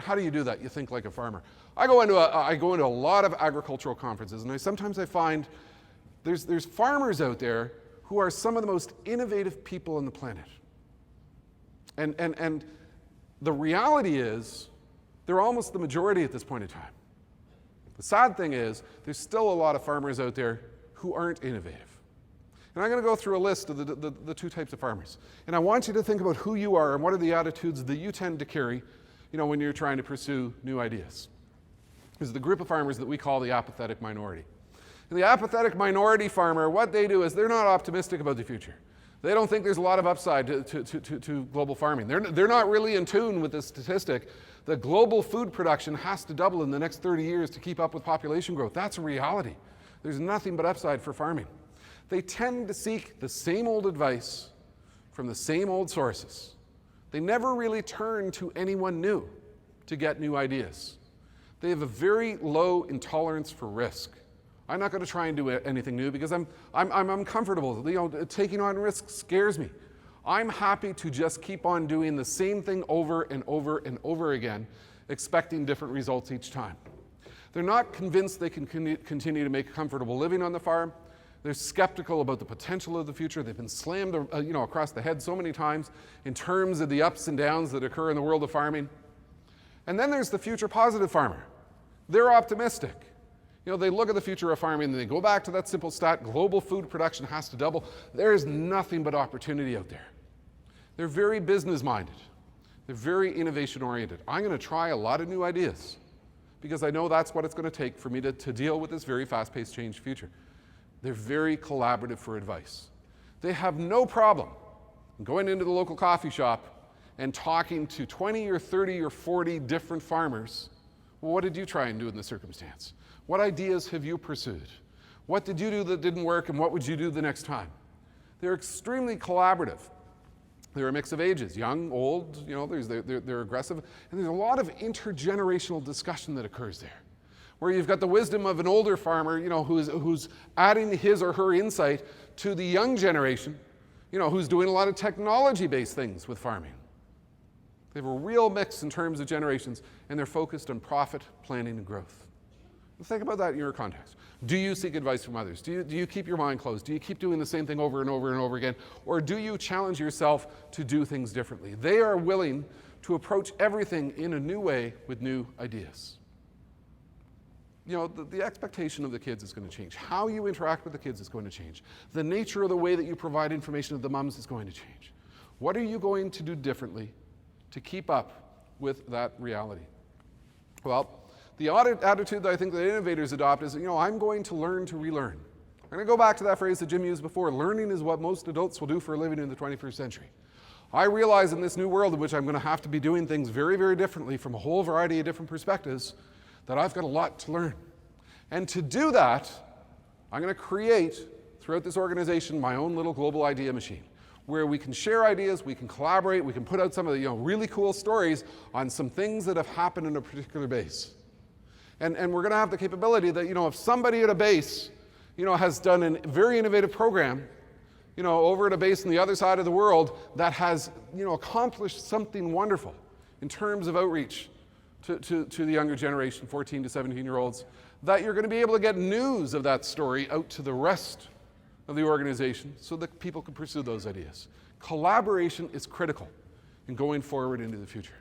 And how do you do that? You think like a farmer. I go into a lot of agricultural conferences, and sometimes I find there's farmers out there who are some of the most innovative people on the planet. And the reality is, they're almost the majority at this point in time. The sad thing is, there's still a lot of farmers out there who aren't innovative. And I'm going to go through a list of the two types of farmers. And I want you to think about who you are and what are the attitudes that you tend to carry, when you're trying to pursue new ideas. There's the group of farmers that we call the apathetic minority. And the apathetic minority farmer, what they do is they're not optimistic about the future. They don't think there's a lot of upside to global farming. They're not really in tune with the statistic that global food production has to double in the next 30 years to keep up with population growth. That's a reality. There's nothing but upside for farming. They tend to seek the same old advice from the same old sources. They never really turn to anyone new to get new ideas. They have a very low intolerance for risk. I'm not going to try and do anything new because I'm uncomfortable. Taking on risks scares me. I'm happy to just keep on doing the same thing over and over and over again, expecting different results each time. They're not convinced they can continue to make a comfortable living on the farm. They're skeptical about the potential of the future. They've been slammed across the head so many times in terms of the ups and downs that occur in the world of farming. And then there's the future positive farmer. They're optimistic. They look at the future of farming and they go back to that simple stat, global food production has to double. There is nothing but opportunity out there. They're very business-minded. They're very innovation-oriented. I'm going to try a lot of new ideas because I know that's what it's going to take for me to deal with this very fast-paced changed future. They're very collaborative for advice. They have no problem going into the local coffee shop and talking to 20 or 30 or 40 different farmers. Well, what did you try and do in this circumstance? What ideas have you pursued? What did you do that didn't work, and what would you do the next time? They're extremely collaborative. They're a mix of ages, young, old, they're aggressive. And there's a lot of intergenerational discussion that occurs there, where you've got the wisdom of an older farmer, who's adding his or her insight to the young generation, who's doing a lot of technology-based things with farming. They have a real mix in terms of generations, and they're focused on profit, planning, and growth. Think about that in your context. Do you seek advice from others? Do you keep your mind closed? Do you keep doing the same thing over and over and over again? Or do you challenge yourself to do things differently? They are willing to approach everything in a new way with new ideas. The expectation of the kids is going to change. How you interact with the kids is going to change. The nature of the way that you provide information to the mums is going to change. What are you going to do differently to keep up with that reality? Well, the attitude that I think that innovators adopt is, I'm going to learn to relearn. I'm going to go back to that phrase that Jim used before. Learning is what most adults will do for a living in the 21st century. I realize in this new world in which I'm going to have to be doing things very, very differently from a whole variety of different perspectives, that I've got a lot to learn. And to do that, I'm going to create, throughout this organization, my own little global idea machine, where we can share ideas, we can collaborate, we can put out some of the really cool stories on some things that have happened in a particular base. And we're going to have the capability that, if somebody at a base, has done a very innovative program, over at a base on the other side of the world that has, accomplished something wonderful in terms of outreach to the younger generation, 14 to 17-year-olds, that you're going to be able to get news of that story out to the rest of the organization so that people can pursue those ideas. Collaboration is critical in going forward into the future.